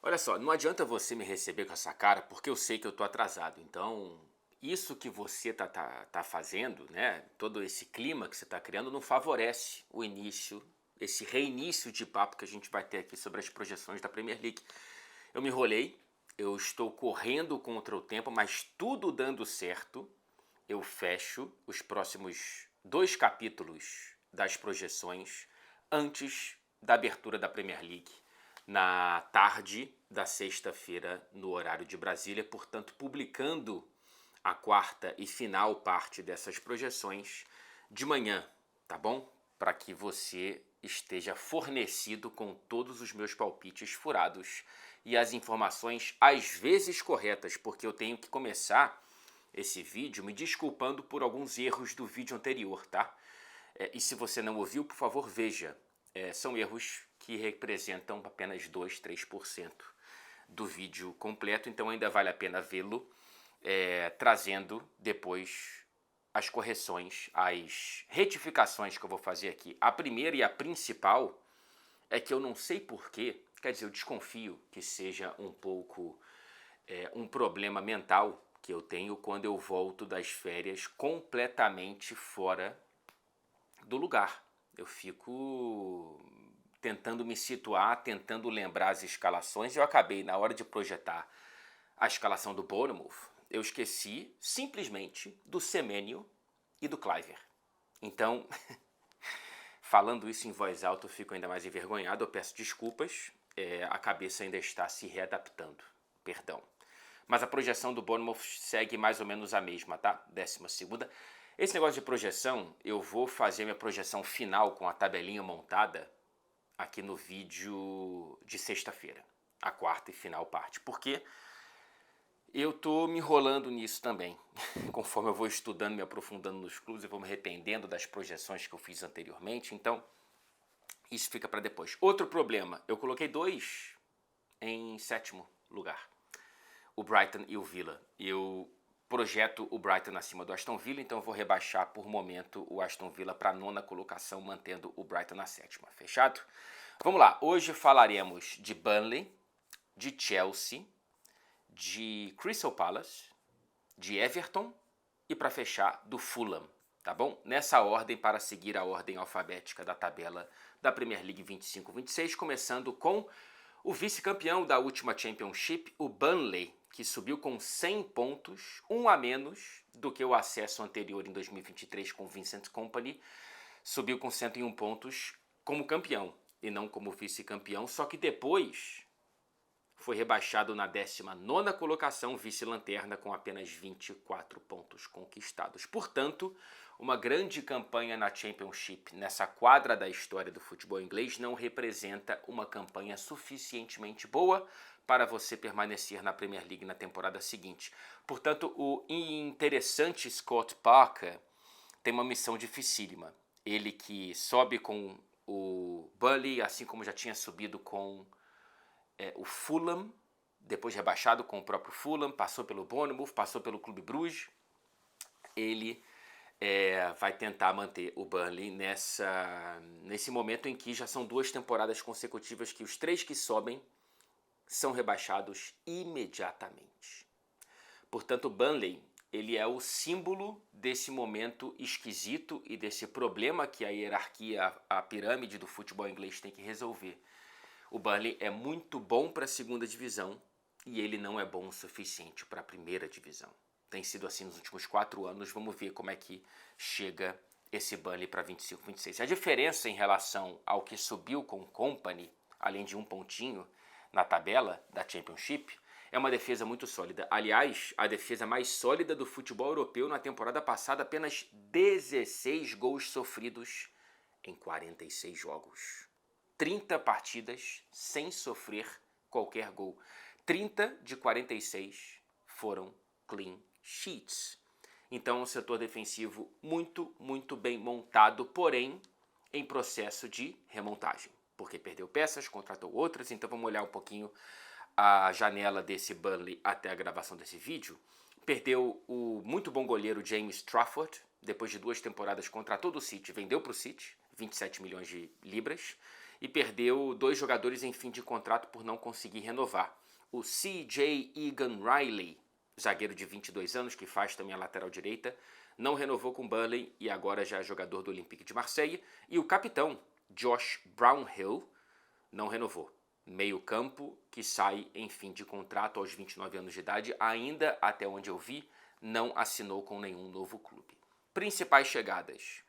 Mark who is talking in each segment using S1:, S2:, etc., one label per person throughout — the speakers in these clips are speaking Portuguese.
S1: Olha só, não adianta você me receber com essa cara porque eu sei que eu tô atrasado. Então, isso que você tá fazendo, né? Todo esse clima que você tá criando não favorece o início, esse reinício de papo que a gente vai ter aqui sobre as projeções da Premier League. Eu me enrolei, eu estou correndo contra o tempo, mas tudo dando certo. Eu fecho os próximos 2 capítulos das projeções antes da abertura da Premier League, na tarde da sexta-feira, no horário de Brasília, portanto, publicando a quarta e final parte dessas projeções de manhã, tá bom? Para que você esteja fornecido com todos os meus palpites furados e as informações às vezes corretas, porque eu tenho que começar esse vídeo me desculpando por alguns erros do vídeo anterior, tá? E se você não ouviu, por favor, veja. São erros que representam apenas 2, 3% do vídeo completo, então ainda vale a pena vê-lo, trazendo depois as correções, as retificações que eu vou fazer aqui. A primeira e a principal é que eu não sei porquê, quer dizer, eu desconfio que seja um pouco um problema mental que eu tenho quando eu volto das férias completamente fora do lugar. Eu fico tentando me situar, tentando lembrar as escalações. Eu acabei, na hora de projetar a escalação do Bournemouth, eu esqueci simplesmente do Semenyo e do Cliver. Então, falando isso em voz alta, eu fico ainda mais envergonhado. Eu peço desculpas, a cabeça ainda está se readaptando. Perdão. Mas a projeção do Bournemouth segue mais ou menos a mesma, tá? 12ª. Esse negócio de projeção, eu vou fazer minha projeção final com a tabelinha montada aqui no vídeo de sexta-feira, a quarta e final parte. Porque eu tô me enrolando nisso também. Conforme eu vou estudando, me aprofundando nos clubes, eu vou me arrependendo das projeções que eu fiz anteriormente. Então, isso fica para depois. Outro problema, eu coloquei 2 em 7º lugar. O Brighton e o Villa. Eu projeto o Brighton acima do Aston Villa, então eu vou rebaixar por momento o Aston Villa para a 9ª colocação, mantendo o Brighton na 7ª. Fechado? Vamos lá, hoje falaremos de Burnley, de Chelsea, de Crystal Palace, de Everton e, para fechar, do Fulham. Tá bom? Nessa ordem, para seguir a ordem alfabética da tabela da Premier League 25-26, começando com o vice-campeão da última Championship, o Burnley, que subiu com 100 pontos, um a menos do que o acesso anterior em 2023 com o Vincent Kompany, subiu com 101 pontos como campeão e não como vice-campeão, só que depois foi rebaixado na 19ª colocação, vice-lanterna, com apenas 24 pontos conquistados. Portanto, uma grande campanha na Championship nessa quadra da história do futebol inglês não representa uma campanha suficientemente boa para você permanecer na Premier League na temporada seguinte. Portanto, o interessante Scott Parker tem uma missão dificílima. Ele que sobe com o Burnley, assim como já tinha subido com o Fulham, depois rebaixado com o próprio Fulham, passou pelo Bournemouth, passou pelo Clube Bruges. Ele vai tentar manter o Burnley nesse momento em que já são 2 temporadas consecutivas que os 3 que sobem são rebaixados imediatamente. Portanto, o Burnley ele é o símbolo desse momento esquisito e desse problema que a hierarquia, a pirâmide do futebol inglês tem que resolver. O Burnley é muito bom para a 2ª divisão e ele não é bom o suficiente para a 1ª divisão. Tem sido assim nos últimos 4 anos. Vamos ver como é que chega esse Burnley para 25-26. A diferença em relação ao que subiu com o Kompany, além de um pontinho na tabela da Championship, é uma defesa muito sólida. Aliás, a defesa mais sólida do futebol europeu na temporada passada, apenas 16 gols sofridos em 46 jogos. 30 partidas sem sofrer qualquer gol. 30 de 46 foram clean sheets. Então, um setor defensivo muito, muito bem montado, porém em processo de remontagem. Porque perdeu peças, contratou outras, então vamos olhar um pouquinho a janela desse Burnley até a gravação desse vídeo. Perdeu o muito bom goleiro James Trafford, depois de 2 temporadas contratou do City, vendeu para o City, 27 milhões de libras. e perdeu 2 jogadores em fim de contrato por não conseguir renovar. O C.J. Egan Riley, zagueiro de 22 anos, que faz também a lateral direita, não renovou com o Burnley e agora já é jogador do Olympique de Marseille. E o capitão, Josh Brownhill, não renovou. Meio campo que sai em fim de contrato aos 29 anos de idade, ainda até onde eu vi, não assinou com nenhum novo clube. Principais chegadas.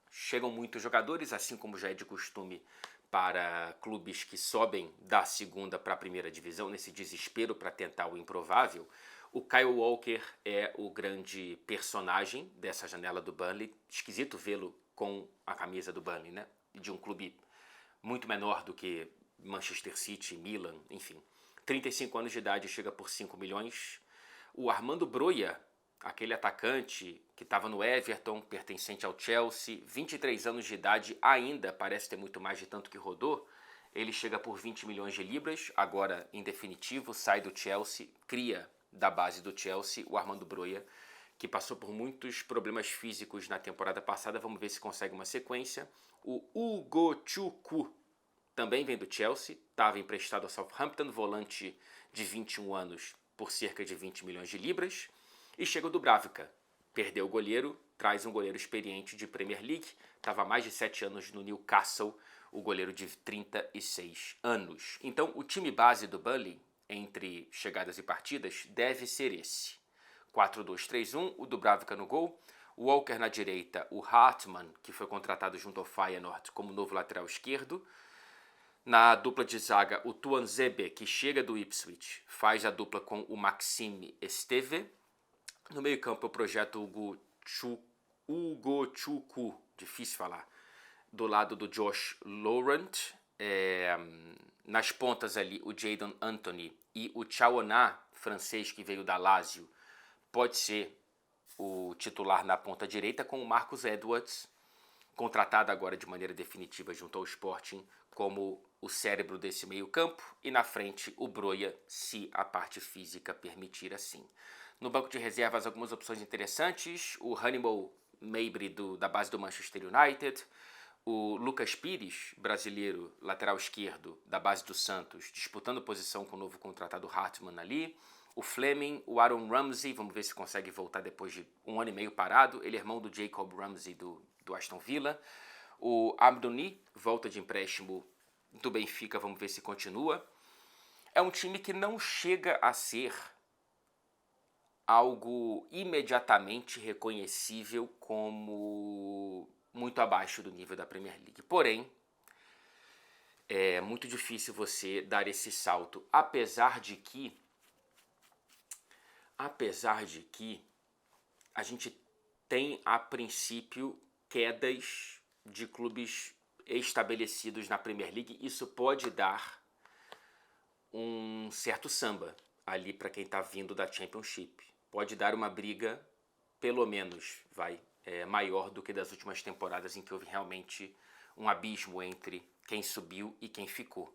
S1: Chegam muitos jogadores, assim como já é de costume para clubes que sobem da segunda para a primeira divisão, nesse desespero para tentar o improvável. O Kyle Walker é o grande personagem dessa janela do Burnley. Esquisito vê-lo com a camisa do Burnley, né? De um clube muito menor do que Manchester City, Milan, enfim. 35 anos de idade, chega por 5 milhões. O Armando Broja, aquele atacante que estava no Everton, pertencente ao Chelsea, 23 anos de idade, ainda parece ter muito mais de tanto que rodou. Ele chega por 20 milhões de libras, agora em definitivo, sai do Chelsea, cria da base do Chelsea o Armando Broja, que passou por muitos problemas físicos na temporada passada. Vamos ver se consegue uma sequência. O Ugochukwu também vem do Chelsea, estava emprestado ao Southampton, volante de 21 anos por cerca de 20 milhões de libras. E chega o Dubravka, perdeu o goleiro, traz um goleiro experiente de Premier League, estava há mais de 7 anos no Newcastle, o goleiro de 36 anos. Então o time base do Burnley, entre chegadas e partidas, deve ser esse. 4-2-3-1, o Dubravka no gol, o Walker na direita, o Hartmann, que foi contratado junto ao Feyenoord como novo lateral esquerdo. Na dupla de zaga, o Tuanzebe, que chega do Ipswich, faz a dupla com o Maxime Esteve. No meio campo, eu projeto o Ugochukwu, difícil falar, do lado do Josh Laurent. Nas pontas ali, o Jadon Anthony e o Chaoná, francês que veio da Lazio, pode ser o titular na ponta direita, com o Marcus Edwards, contratado agora de maneira definitiva junto ao Sporting, como o cérebro desse meio campo, e na frente o Broja, se a parte física permitir assim. No banco de reservas, algumas opções interessantes, o Hannibal Mejbri da base do Manchester United, o Lucas Pires, brasileiro, lateral esquerdo, da base do Santos, disputando posição com o novo contratado Hartmann ali, o Fleming, o Aaron Ramsey, vamos ver se consegue voltar depois de 1 ano e meio parado, ele é irmão do Jacob Ramsey do Aston Villa, o Abdoni, volta de empréstimo do Benfica, vamos ver se continua. É um time que não chega a ser algo imediatamente reconhecível como muito abaixo do nível da Premier League. Porém, é muito difícil você dar esse salto, apesar de que a gente tem, a princípio, quedas de clubes estabelecidos na Premier League. Isso pode dar um certo samba ali para quem está vindo da Championship. Pode dar uma briga, pelo menos, maior do que das últimas temporadas, em que houve realmente um abismo entre quem subiu e quem ficou.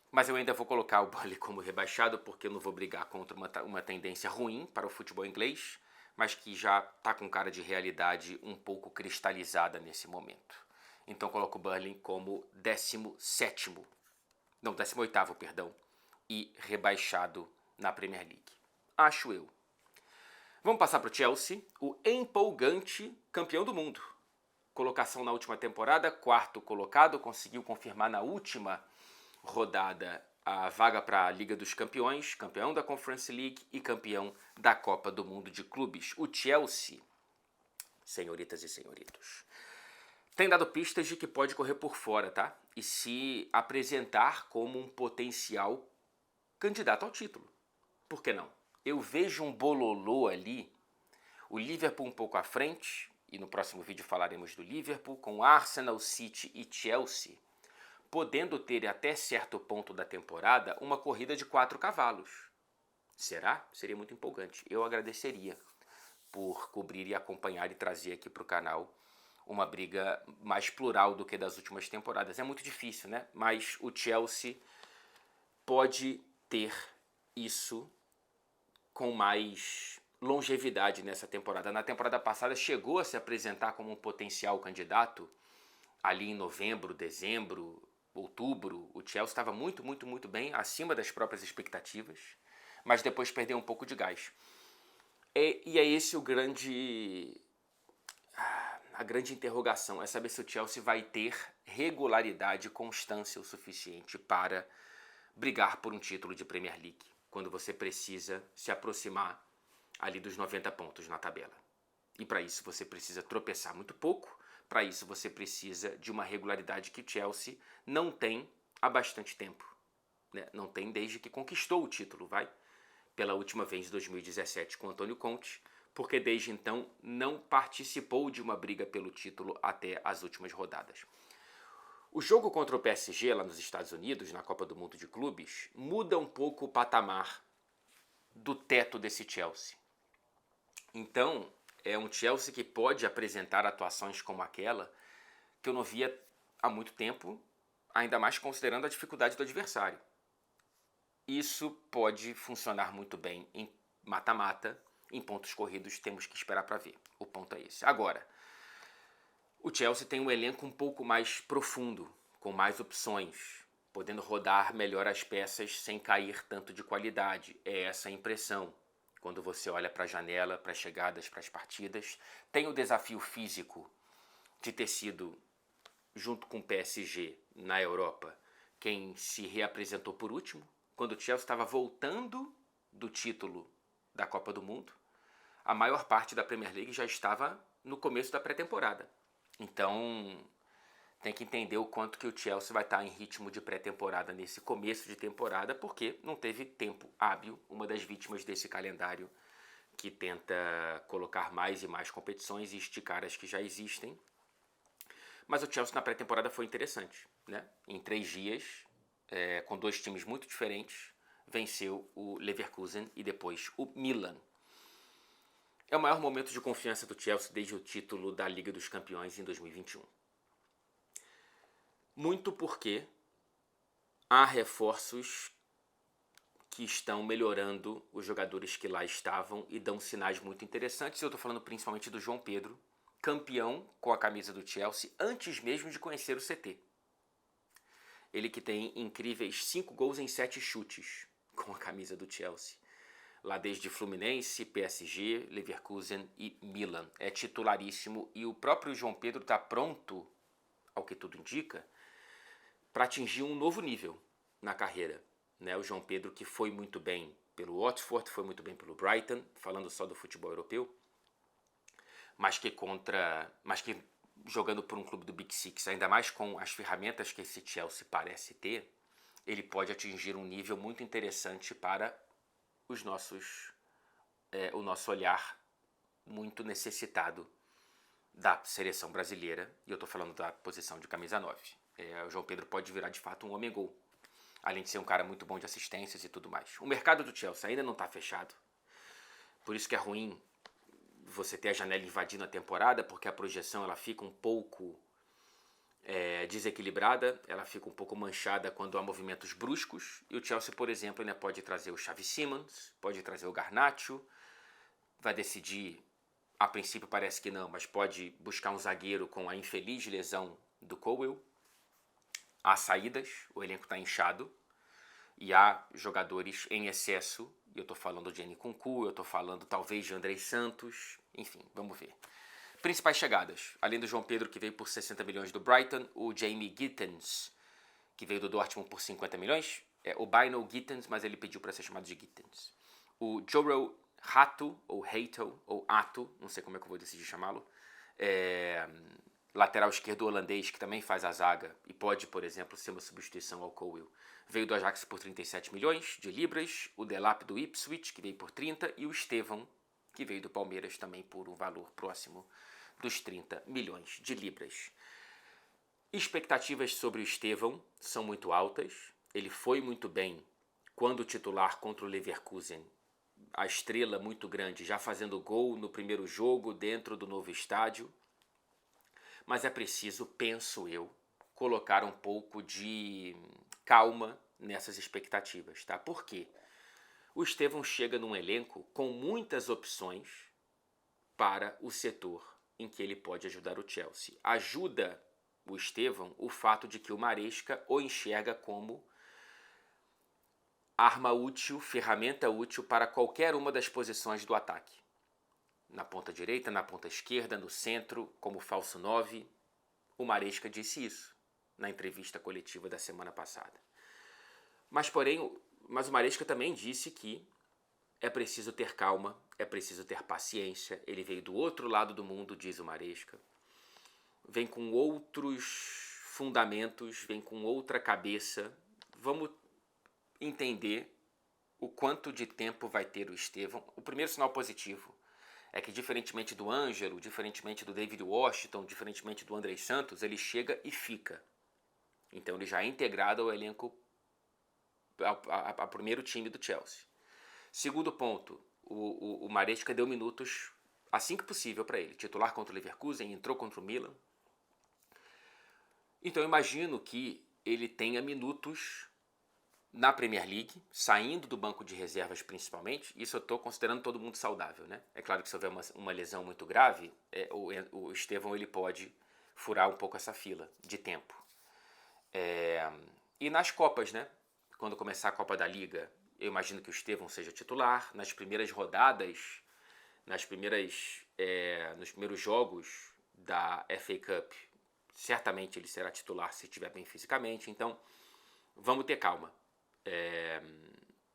S1: Mas eu ainda vou colocar o Burnley como rebaixado, porque eu não vou brigar contra uma tendência ruim para o futebol inglês, mas que já está com cara de realidade um pouco cristalizada nesse momento. Então coloco o Burnley como 18º, e rebaixado na Premier League. Acho eu. Vamos passar para o Chelsea, o empolgante campeão do mundo. Colocação na última temporada, 4º colocado, conseguiu confirmar na última rodada a vaga para a Liga dos Campeões, campeão da Conference League e campeão da Copa do Mundo de Clubes. O Chelsea, senhoritas e senhoritos, tem dado pistas de que pode correr por fora, tá? E se apresentar como um potencial candidato ao título. Por que não? Eu vejo um bololô ali, o Liverpool um pouco à frente, e no próximo vídeo falaremos do Liverpool, com Arsenal, City e Chelsea, podendo ter até certo ponto da temporada uma corrida de 4 cavalos. Será? Seria muito empolgante. Eu agradeceria por cobrir e acompanhar e trazer aqui para o canal uma briga mais plural do que das últimas temporadas. É muito difícil, né? Mas o Chelsea pode ter isso com mais longevidade nessa temporada. Na temporada passada chegou a se apresentar como um potencial candidato ali em novembro, dezembro, outubro, o Chelsea estava muito, muito, muito bem, acima das próprias expectativas, mas depois perdeu um pouco de gás. E é esse a grande interrogação, é saber se o Chelsea vai ter regularidade e constância o suficiente para brigar por um título de Premier League, quando você precisa se aproximar ali dos 90 pontos na tabela. E para isso você precisa tropeçar muito pouco, para isso você precisa de uma regularidade que o Chelsea não tem há bastante tempo. Né? Não tem desde que conquistou o título, pela última vez em 2017 com Antônio Conte, porque desde então não participou de uma briga pelo título até as últimas rodadas. O jogo contra o PSG lá nos Estados Unidos, na Copa do Mundo de Clubes, muda um pouco o patamar do teto desse Chelsea. Então, é um Chelsea que pode apresentar atuações como aquela que eu não via há muito tempo, ainda mais considerando a dificuldade do adversário. Isso pode funcionar muito bem em mata-mata, em pontos corridos temos que esperar para ver. O ponto é esse. Agora, o Chelsea tem um elenco um pouco mais profundo, com mais opções, podendo rodar melhor as peças sem cair tanto de qualidade. É essa a impressão. Quando você olha para a janela, para as chegadas, para as partidas, tem o desafio físico de ter sido, junto com o PSG na Europa, quem se reapresentou por último, quando o Chelsea estava voltando do título da Copa do Mundo, a maior parte da Premier League já estava no começo da pré-temporada. Então, tem que entender o quanto que o Chelsea vai estar em ritmo de pré-temporada nesse começo de temporada, porque não teve tempo hábil, uma das vítimas desse calendário que tenta colocar mais e mais competições e esticar as que já existem. Mas o Chelsea na pré-temporada foi interessante, né? Em 3 dias, com 2 times muito diferentes, venceu o Leverkusen e depois o Milan. É o maior momento de confiança do Chelsea desde o título da Liga dos Campeões em 2021. Muito porque há reforços que estão melhorando os jogadores que lá estavam e dão sinais muito interessantes. Eu estou falando principalmente do João Pedro, campeão com a camisa do Chelsea antes mesmo de conhecer o CT. Ele que tem incríveis 5 gols em 7 chutes com a camisa do Chelsea. Lá desde Fluminense, PSG, Leverkusen e Milan. É titularíssimo e o próprio João Pedro está pronto, ao que tudo indica, para atingir um novo nível na carreira. Né? O João Pedro que foi muito bem pelo Watford, foi muito bem pelo Brighton, falando só do futebol europeu, mas que jogando por um clube do Big Six, ainda mais com as ferramentas que esse Chelsea parece ter, ele pode atingir um nível muito interessante para o nosso olhar muito necessitado da seleção brasileira, e eu estou falando da posição de camisa 9. O João Pedro pode virar de fato um homem-gol, além de ser um cara muito bom de assistências e tudo mais. O mercado do Chelsea ainda não está fechado, por isso que é ruim você ter a janela invadindo a temporada, porque a projeção ela fica um pouco desequilibrada, ela fica um pouco manchada quando há movimentos bruscos, e o Chelsea, por exemplo, ainda pode trazer o Xavi Simons, pode trazer o Garnacho, vai decidir, a princípio parece que não, mas pode buscar um zagueiro com a infeliz lesão do Colwill. Há saídas, o elenco está inchado, e há jogadores em excesso, e eu estou falando de Nkunku, eu estou falando talvez de Andrei Santos, enfim, vamos ver. Principais chegadas, além do João Pedro, que veio por 60 milhões do Brighton, o Jamie Gittens, que veio do Dortmund por 50 milhões, o Bino Gittens, mas ele pediu para ser chamado de Gittens. O Joro Hato, ou Hato, ou Ato, não sei como é que eu vou decidir chamá-lo, lateral esquerdo holandês, que também faz a zaga e pode, por exemplo, ser uma substituição ao Colwill. Veio do Ajax por 37 milhões de libras, o Delap do Ipswich, que veio por 30, e o Estevão, que veio do Palmeiras também por um valor próximo dos 30 milhões de libras. Expectativas sobre o Estevão são muito altas. Ele foi muito bem quando titular contra o Leverkusen, a estrela muito grande, já fazendo gol no primeiro jogo dentro do novo estádio. Mas é preciso, penso eu, colocar um pouco de calma nessas expectativas, tá? Por quê? O Estevão chega num elenco com muitas opções para o setor em que ele pode ajudar o Chelsea. Ajuda o Estevão, o fato de que o Maresca o enxerga como arma útil, ferramenta útil para qualquer uma das posições do ataque. Na ponta direita, na ponta esquerda, no centro, como falso 9. O Maresca disse isso na entrevista coletiva da semana passada. Mas o Maresca também disse que é preciso ter calma, é preciso ter paciência. Ele veio do outro lado do mundo, diz o Maresca. Vem com outros fundamentos, vem com outra cabeça. Vamos entender o quanto de tempo vai ter o Estevão. O primeiro sinal positivo é que, diferentemente do Ângelo, diferentemente do David Washington, diferentemente do Andrei Santos, ele chega e fica. Então ele já é integrado ao elenco, ao primeiro time do Chelsea. Segundo ponto, o Maresca deu minutos assim que possível para ele. Titular contra o Leverkusen, entrou contra o Milan. Então eu imagino que ele tenha minutos na Premier League, saindo do banco de reservas principalmente. Isso eu estou considerando todo mundo saudável, né? É claro que se houver uma lesão muito grave, o Estevão ele pode furar um pouco essa fila de tempo. E nas Copas, né? Quando começar a Copa da Liga, eu imagino que o Estevão seja titular. Nas primeiras rodadas, nos primeiros jogos da FA Cup, certamente ele será titular se estiver bem fisicamente. Então, vamos ter calma.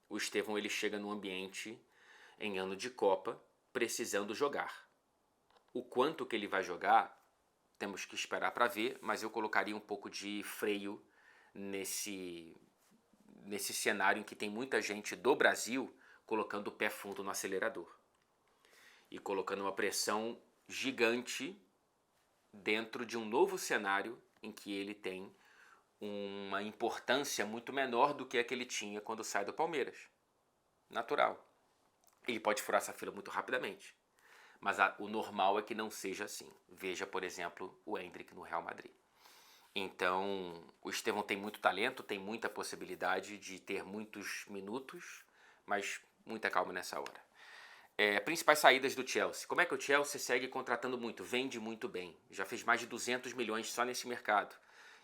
S1: O Estevão ele chega num ambiente em ano de Copa, precisando jogar. O quanto que ele vai jogar, temos que esperar para ver, mas eu colocaria um pouco de freio nesse cenário em que tem muita gente do Brasil colocando o pé fundo no acelerador e colocando uma pressão gigante dentro de um novo cenário em que ele tem uma importância muito menor do que a que ele tinha quando sai do Palmeiras. Natural. Ele pode furar essa fila muito rapidamente. Mas o normal é que não seja assim. Veja, por exemplo, o Endrick no Real Madrid. Então, o Estevão tem muito talento, tem muita possibilidade de ter muitos minutos, mas muita calma nessa hora. Principais saídas do Chelsea. Como é que o Chelsea segue contratando muito? Vende muito bem. Já fez mais de 200 milhões só nesse mercado.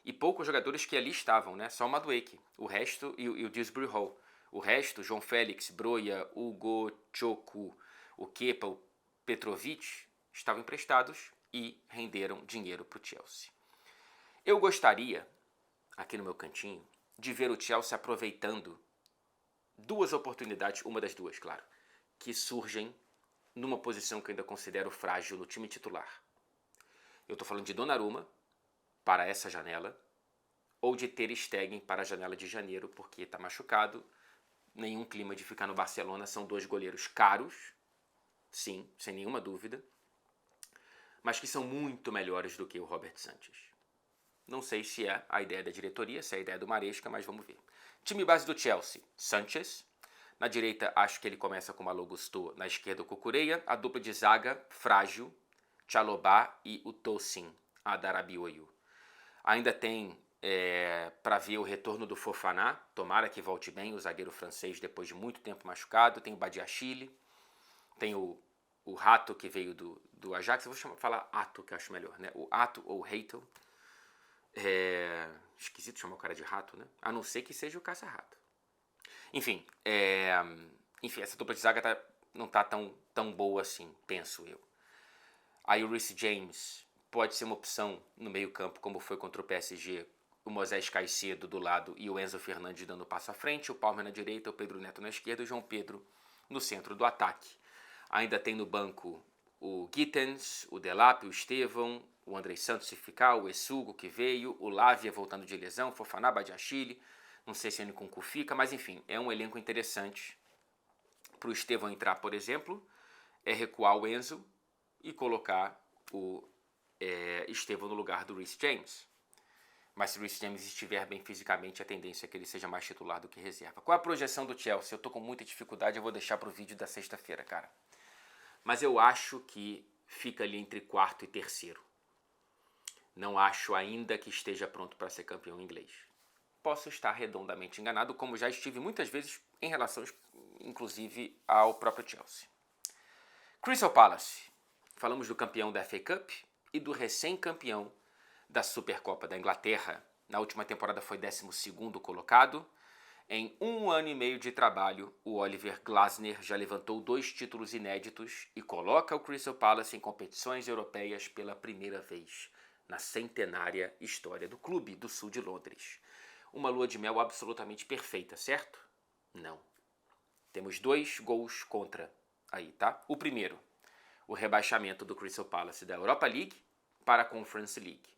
S1: E poucos jogadores que ali estavam, né? Só o Madueke. O resto, e o Dewsbury Hall. O resto, João Félix, Broja, Hugo, Choku, o Kepa, o Petrovic, estavam emprestados e renderam dinheiro para o Chelsea. Eu gostaria, aqui no meu cantinho, de ver o Chelsea aproveitando duas oportunidades, uma das duas, claro, que surgem numa posição que eu ainda considero frágil no time titular. Eu estou falando de Donnarumma para essa janela, ou de Ter Stegen para a janela de janeiro, porque está machucado, nenhum clima de ficar no Barcelona, são dois goleiros caros, sim, sem nenhuma dúvida, mas que são muito melhores do que o Robert Sanchez. Não sei se é a ideia da diretoria, se é a ideia do Maresca, mas vamos ver. Time base do Chelsea, Sanchez. Na direita, acho que ele começa com o Malo Gusto, na esquerda o Cucurella. A dupla de zaga, frágil, Chalobah e o Tosin Adarabioyo. Ainda tem para ver o retorno do Fofana, tomara que volte bem, o zagueiro francês depois de muito tempo machucado. Tem o Badiashile, tem o Rato que veio do Ajax, eu vou falar Ato, que eu acho melhor, né? O Ato ou Heitel. Esquisito chamar o cara de rato, né? A não ser que seja o caça-rato. Enfim, essa dupla de zaga não tá tão boa assim, penso eu. Aí o Reece James pode ser uma opção no meio campo, como foi contra o PSG, o Moisés Caicedo do lado e o Enzo Fernandes dando passo à frente, o Palmer na direita, o Pedro Neto na esquerda e o João Pedro no centro do ataque. Ainda tem no banco o Gittens, o Delap, o Estevão, o Andrei Santos se ficar, o Essugo que veio, o Lavia voltando de lesão, Fofana, Badiashile, não sei se o Nkunku fica, mas enfim, é um elenco interessante. Para o Estevão entrar, por exemplo, é recuar o Enzo e colocar o Estevão no lugar do Reece James. Mas se o Reece James estiver bem fisicamente, a tendência é que ele seja mais titular do que reserva. Qual a projeção do Chelsea? Eu tô com muita dificuldade, eu vou deixar para o vídeo da sexta-feira, cara. Mas eu acho que fica ali entre quarto e terceiro. Não acho ainda que esteja pronto para ser campeão inglês. Posso estar redondamente enganado, como já estive muitas vezes em relação, inclusive, ao próprio Chelsea. Crystal Palace. Falamos do campeão da FA Cup e do recém-campeão da Supercopa da Inglaterra. Na última temporada foi 12º colocado. Em 1 ano e meio de trabalho, o Oliver Glasner já levantou 2 títulos inéditos e coloca o Crystal Palace em competições europeias pela primeira vez na centenária história do clube do sul de Londres. Uma lua de mel absolutamente perfeita, certo? Não. Temos 2 gols contra aí, tá? O primeiro, o rebaixamento do Crystal Palace da Europa League para a Conference League.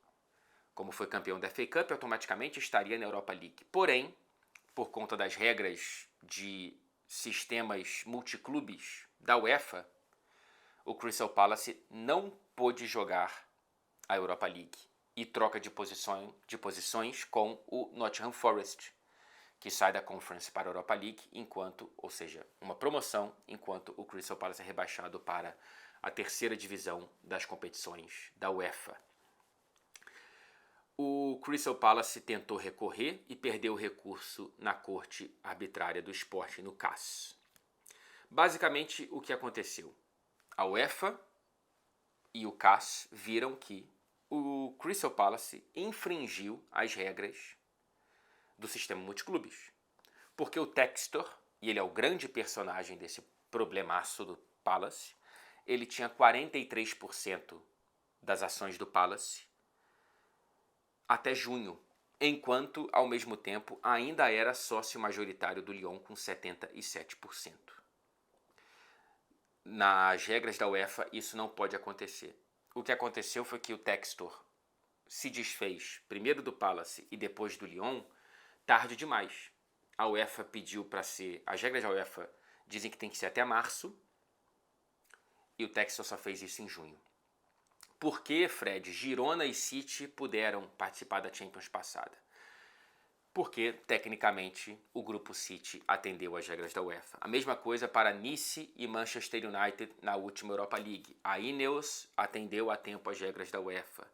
S1: Como foi campeão da FA Cup, automaticamente estaria na Europa League. Porém, por conta das regras de sistemas multiclubes da UEFA, o Crystal Palace não pôde jogar a Europa League e troca de posições com o Nottingham Forest, que sai da Conference para a Europa League, ou seja, uma promoção, enquanto o Crystal Palace é rebaixado para a 3ª divisão das competições da UEFA. O Crystal Palace tentou recorrer e perdeu o recurso na Corte Arbitrária do Esporte, no CAS. Basicamente, o que aconteceu? A UEFA e o CAS viram que o Crystal Palace infringiu as regras do sistema multiclubes. Porque o Textor, e ele é o grande personagem desse problemaço do Palace, ele tinha 43% das ações do Palace até junho, enquanto, ao mesmo tempo, ainda era sócio majoritário do Lyon com 77%. Nas regras da UEFA, isso não pode acontecer. O que aconteceu foi que o Textor se desfez primeiro do Palace e depois do Lyon tarde demais. A UEFA pediu para ser... As regras da UEFA dizem que tem que ser até março e o Textor só fez isso em junho. Por que, Fred, Girona e City puderam participar da Champions passada? Porque, tecnicamente, o grupo City atendeu às regras da UEFA. A mesma coisa para Nice e Manchester United na última Europa League. A Ineos atendeu a tempo às regras da UEFA.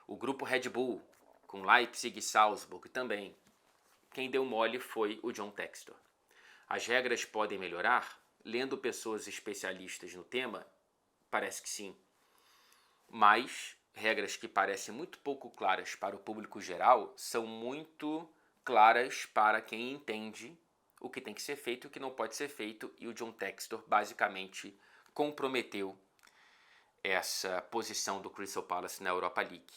S1: O grupo Red Bull, com Leipzig e Salzburg também. Quem deu mole foi o John Textor. As regras podem melhorar? Lendo pessoas especialistas no tema, parece que sim. Mas regras que parecem muito pouco claras para o público geral são muito claras para quem entende o que tem que ser feito e o que não pode ser feito, e o John Textor basicamente comprometeu essa posição do Crystal Palace na Europa League.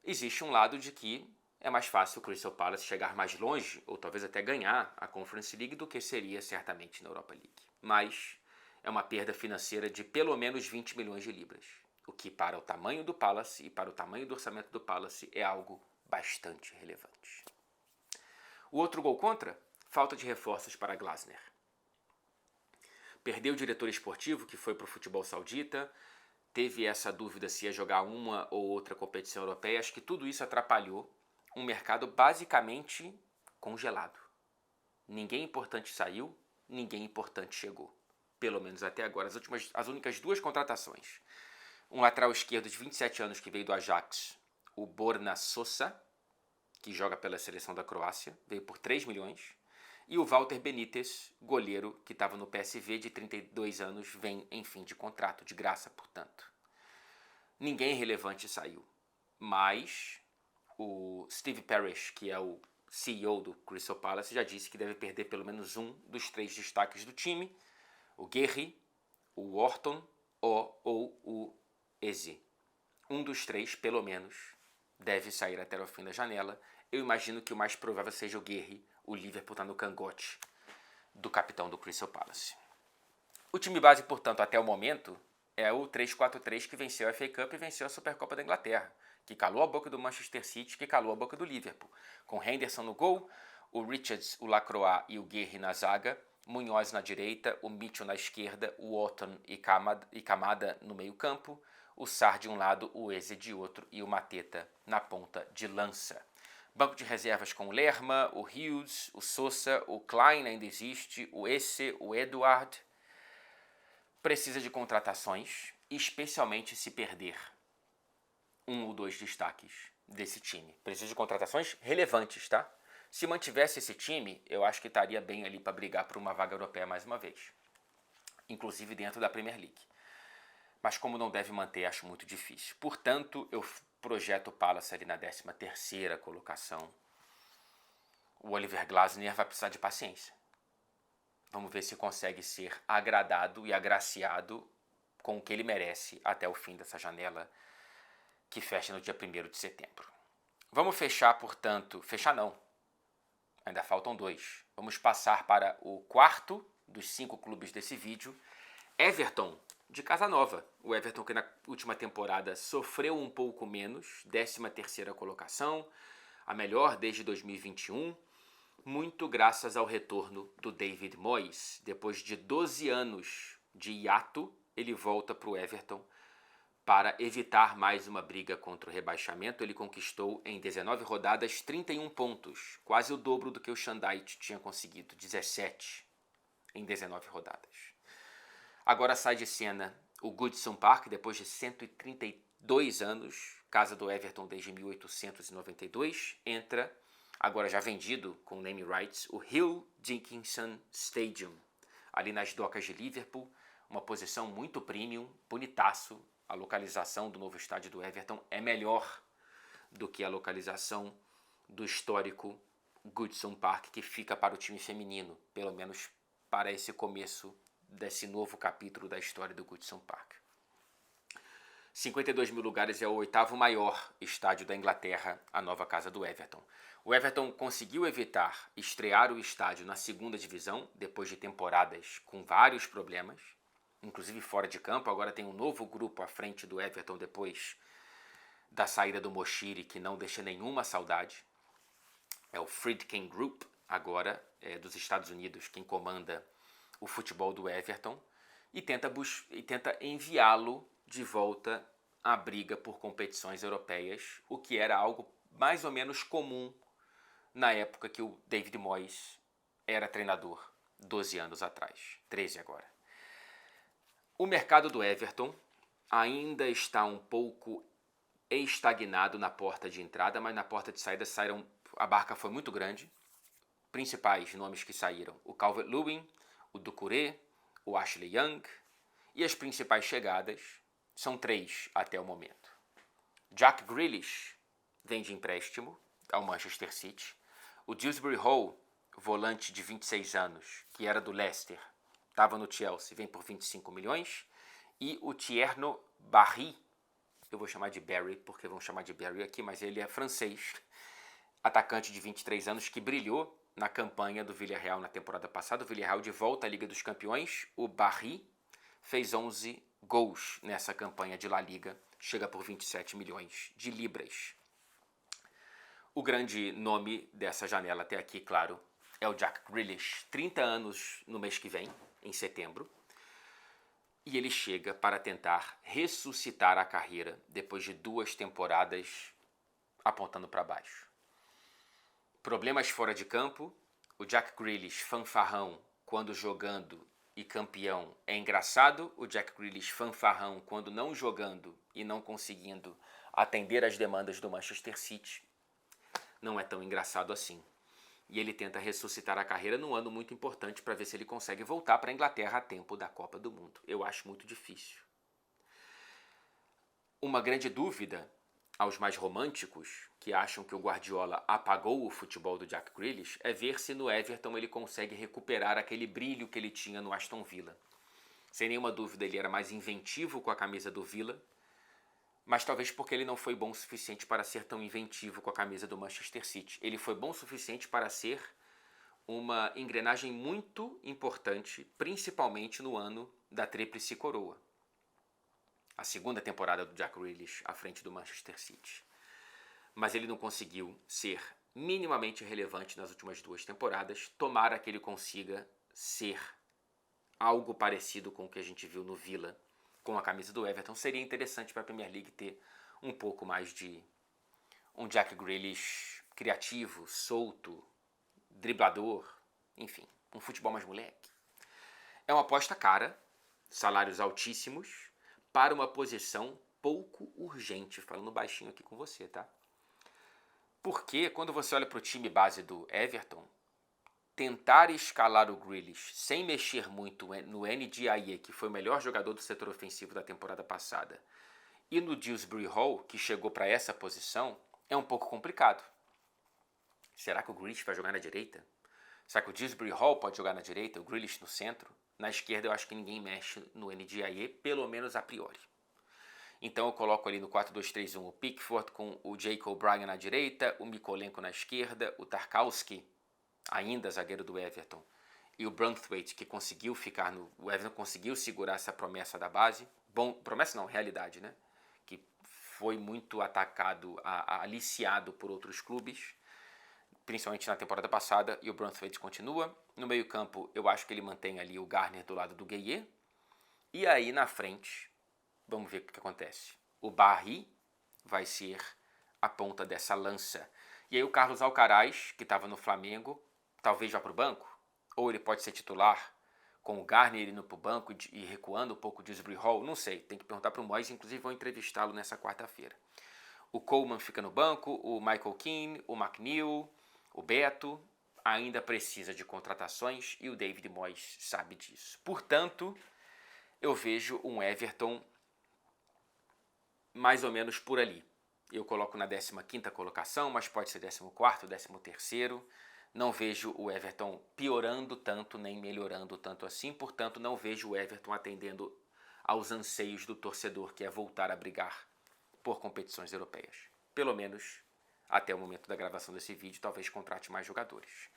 S1: Existe um lado de que é mais fácil o Crystal Palace chegar mais longe, ou talvez até ganhar a Conference League, do que seria certamente na Europa League. Mas é uma perda financeira de pelo menos 20 milhões de libras, o que para o tamanho do Palace e para o tamanho do orçamento do Palace é algo bastante relevante. O outro gol contra? Falta de reforços para Glasner. Perdeu o diretor esportivo, que foi para o futebol saudita, teve essa dúvida se ia jogar uma ou outra competição europeia. Acho que tudo isso atrapalhou um mercado basicamente congelado. Ninguém importante saiu, ninguém importante chegou. Pelo menos até agora. As únicas 2 contratações. Um lateral esquerdo de 27 anos que veio do Ajax, o Borna Sosa, que joga pela seleção da Croácia, veio por 3 milhões. E o Walter Benítez, goleiro, que estava no PSV, de 32 anos, vem em fim de contrato, de graça, portanto. Ninguém relevante saiu. Mas o Steve Parish, que é o CEO do Crystal Palace, já disse que deve perder pelo menos um dos 3 destaques do time, o Guerri, o Orton ou o Eze. Um dos 3, pelo menos, deve sair até o fim da janela. Eu imagino que o mais provável seja o Guerri. O Liverpool está no cangote do capitão do Crystal Palace. O time base, portanto, até o momento, é o 3-4-3 que venceu a FA Cup e venceu a Supercopa da Inglaterra, que calou a boca do Manchester City, que calou a boca do Liverpool. Com Henderson no gol, o Richards, o Lacroix e o Guerri na zaga, Munhoz na direita, o Mitchell na esquerda, o Orton e Kamada no meio campo, o Sarr de um lado, o Eze de outro e o Mateta na ponta de lança. Banco de reservas com o Lerma, o Hughes, o Sosa, o Klein ainda existe, o Esse, o Edward. Precisa de contratações, especialmente se perder um ou 2 destaques desse time. Precisa de contratações relevantes, tá? Se mantivesse esse time, eu acho que estaria bem ali para brigar por uma vaga europeia mais uma vez. Inclusive dentro da Premier League. Mas como não deve manter, acho muito difícil. Portanto, eu projeta o Palace ali na 13ª colocação. O Oliver Glasner vai precisar de paciência. Vamos ver se consegue ser agradado e agraciado com o que ele merece até o fim dessa janela que fecha no dia 1º de setembro. Vamos fechar, portanto... Fechar não. Ainda faltam 2. Vamos passar para o quarto dos 5 clubes desse vídeo. Everton, de Casa Nova. O Everton que na última temporada sofreu um pouco menos. 13ª colocação. A melhor desde 2021. Muito graças ao retorno do David Moyes. Depois de 12 anos de hiato, ele volta para o Everton para evitar mais uma briga contra o rebaixamento. Ele conquistou em 19 rodadas 31 pontos, quase o dobro do que o Shandite tinha conseguido, 17 em 19 rodadas. Agora sai de cena o Goodison Park, depois de 132 anos, casa do Everton desde 1892, entra, agora já vendido com name rights, o Hill Dickinson Stadium, ali nas docas de Liverpool, uma posição muito premium, bonitaço. A localização do novo estádio do Everton é melhor do que a localização do histórico Goodison Park, que fica para o time feminino, pelo menos para esse começo desse novo capítulo da história do Goodison Park. 52 mil lugares é o 8º maior estádio da Inglaterra, a nova casa do Everton. O Everton conseguiu evitar estrear o estádio na 2ª divisão, depois de temporadas com vários problemas, inclusive fora de campo. Agora tem um novo grupo à frente do Everton depois da saída do Moshiri, que não deixa nenhuma saudade. É o Friedkin Group, agora dos Estados Unidos, quem comanda o futebol do Everton, e tenta enviá-lo de volta à briga por competições europeias, o que era algo mais ou menos comum na época que o David Moyes era treinador, 12 anos atrás, 13 agora. O mercado do Everton ainda está um pouco estagnado na porta de entrada, mas na porta de saída a barca foi muito grande. Principais nomes que saíram: o Calvert-Lewin, o Doucouré, o Ashley Young, e as principais chegadas são 3 até o momento. Jack Grealish vem de empréstimo ao Manchester City. O Dewsbury Hall, volante de 26 anos, que era do Leicester, estava no Chelsea, vem por 25 milhões. E o Tierno Barry, eu vou chamar de Barry, porque vão chamar de Barry aqui, mas ele é francês, atacante de 23 anos, que brilhou na campanha do Villarreal na temporada passada. O Villarreal de volta à Liga dos Campeões. O Barry fez 11 gols nessa campanha de La Liga, chega por 27 milhões de libras. O grande nome dessa janela até aqui, claro, é o Jack Grealish, 30 anos no mês que vem, em setembro, e ele chega para tentar ressuscitar a carreira depois de 2 temporadas apontando para baixo. Problemas fora de campo. O Jack Grealish fanfarrão quando jogando e campeão é engraçado. O Jack Grealish fanfarrão quando não jogando e não conseguindo atender às demandas do Manchester City não é tão engraçado assim. E ele tenta ressuscitar a carreira num ano muito importante para ver se ele consegue voltar para a Inglaterra a tempo da Copa do Mundo. Eu acho muito difícil. Uma grande dúvida aos mais românticos, que acham que o Guardiola apagou o futebol do Jack Grealish, é ver se no Everton ele consegue recuperar aquele brilho que ele tinha no Aston Villa. Sem nenhuma dúvida, ele era mais inventivo com a camisa do Villa, mas talvez porque ele não foi bom o suficiente para ser tão inventivo com a camisa do Manchester City. Ele foi bom o suficiente para ser uma engrenagem muito importante, principalmente no ano da Tríplice Coroa. A segunda temporada do Jack Grealish à frente do Manchester City. Mas ele não conseguiu ser minimamente relevante nas últimas 2 temporadas. Tomara que ele consiga ser algo parecido com o que a gente viu no Villa com a camisa do Everton. Seria interessante para a Premier League ter um pouco mais de um Jack Grealish criativo, solto, driblador, enfim, um futebol mais moleque. É uma aposta cara, salários altíssimos, para uma posição pouco urgente, falando baixinho aqui com você, tá? Porque quando você olha para o time base do Everton, tentar escalar o Grealish sem mexer muito no NDIE, que foi o melhor jogador do setor ofensivo da temporada passada, E no Dewsbury Hall, que chegou para essa posição, é um pouco complicado. Será que o Grealish vai jogar na direita? Será que o Dewsbury Hall pode jogar na direita, o Grealish no centro? Na esquerda eu acho que ninguém mexe no NDIE, pelo menos a priori. Então eu coloco ali no 4-2-3-1 o Pickford com o Jake O'Brien na direita, o Mykolenko na esquerda, o Tarkowski, ainda zagueiro do Everton, e o Branthwaite, que conseguiu ficar no... O Everton conseguiu segurar essa promessa da base. Bom, promessa não, realidade, né? Que foi muito atacado, aliciado por outros clubes, principalmente na temporada passada, e o Branthwaite continua. No meio campo, eu acho que ele mantém ali o Garner do lado do Gueye. E aí na frente, vamos ver o que acontece. O Barry vai ser a ponta dessa lança. E aí o Carlos Alcaraz, que estava no Flamengo, talvez vá para o banco. Ou ele pode ser titular, com o Garner indo para o banco e recuando um pouco de Dewsbury Hall. Não sei, tem que perguntar para o Moyes, inclusive vou entrevistá-lo nessa quarta-feira. O Coleman fica no banco, o Michael Keane, o McNeil, o Beto. Ainda precisa de contratações e o David Moyes sabe disso. Portanto, eu vejo um Everton mais ou menos por ali. Eu coloco na 15ª colocação, mas pode ser 14º, 13º. Não vejo o Everton piorando tanto, nem melhorando tanto assim. Portanto, não vejo o Everton atendendo aos anseios do torcedor, que é voltar a brigar por competições europeias. Pelo menos até o momento da gravação desse vídeo, talvez contrate mais jogadores.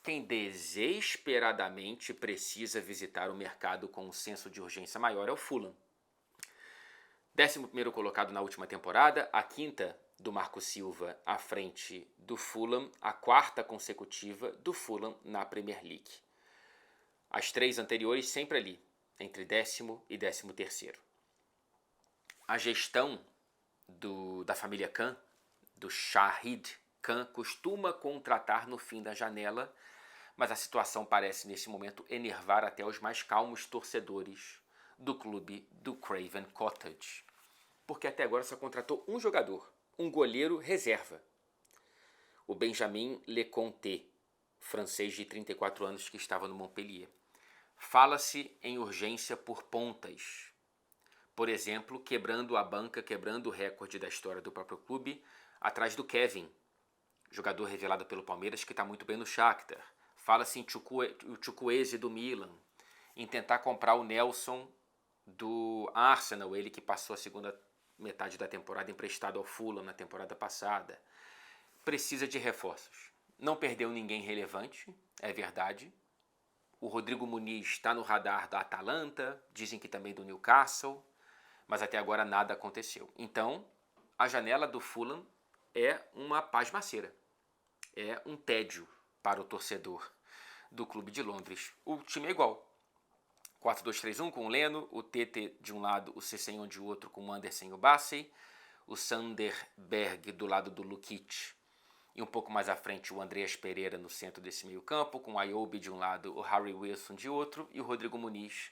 S1: Quem desesperadamente precisa visitar o mercado com um senso de urgência maior é o Fulham. 11º colocado na última temporada, a 5ª do Marco Silva à frente do Fulham, a 4ª consecutiva do Fulham na Premier League. As 3 anteriores sempre ali, entre 10º e 13º. A gestão da família Khan, do Shahid Khan, costuma contratar no fim da janela, mas a situação parece nesse momento enervar até os mais calmos torcedores do clube do Craven Cottage. Porque até agora só contratou um jogador, um goleiro reserva. O Benjamin Leconte, francês de 34 anos que estava no Montpellier. Fala-se em urgência por pontas. Por exemplo, quebrando a banca, quebrando o recorde da história do próprio clube, atrás do Kevin, jogador revelado pelo Palmeiras que está muito bem no Shakhtar. Fala-se em Chukwueze do Milan, em tentar comprar o Nelson do Arsenal, ele que passou a segunda metade da temporada emprestado ao Fulham na temporada passada. Precisa de reforços. Não perdeu ninguém relevante, é verdade. O Rodrigo Muniz está no radar da Atalanta, dizem que também do Newcastle, mas até agora nada aconteceu. Então, a janela do Fulham é uma pasmaceira, é um tédio para o torcedor do clube de Londres. O time é igual. 4-2-3-1 com o Leno, o Tete de um lado, o Cessenhon de outro com o Andersen e o Bassey, o Sanderberg do lado do Lukic e um pouco mais à frente o Andreas Pereira no centro desse meio campo, com o Ayobi de um lado, o Harry Wilson de outro e o Rodrigo Muniz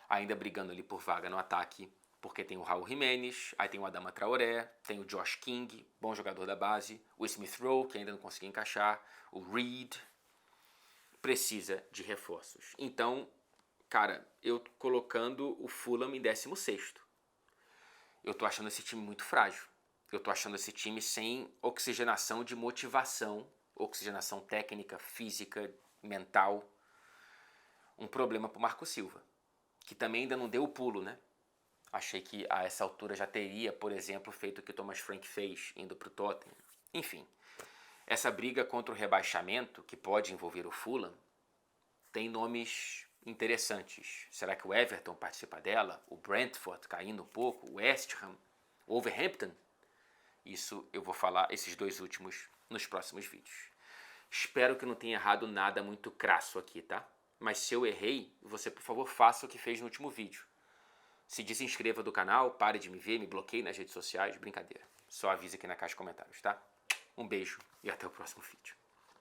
S1: ainda brigando ali por vaga no ataque, porque tem o Raul Jimenez, aí tem o Adama Traoré, tem o Josh King, bom jogador da base, o Smith Rowe, que ainda não conseguiu encaixar, o Reed, precisa de reforços. Então, cara, eu tô colocando o Fulham em 16º. Eu tô achando esse time muito frágil. Eu tô achando esse time sem oxigenação de motivação, oxigenação técnica, física, mental. Um problema pro Marco Silva, que também ainda não deu o pulo, né? Achei que a essa altura já teria, por exemplo, feito o que o Thomas Frank fez, indo pro Tottenham. Enfim, essa briga contra o rebaixamento, que pode envolver o Fulham, tem nomes interessantes. Será que o Everton participa dela? O Brentford caindo um pouco? O West Ham? O Wolverhampton? Isso eu vou falar, esses 2 últimos, nos próximos vídeos. Espero que não tenha errado nada muito crasso aqui, tá? Mas se eu errei, você por favor faça o que fez no último vídeo. Se desinscreva do canal, pare de me ver, me bloqueie nas redes sociais, brincadeira. Só avise aqui na caixa de comentários, tá? Um beijo e até o próximo vídeo.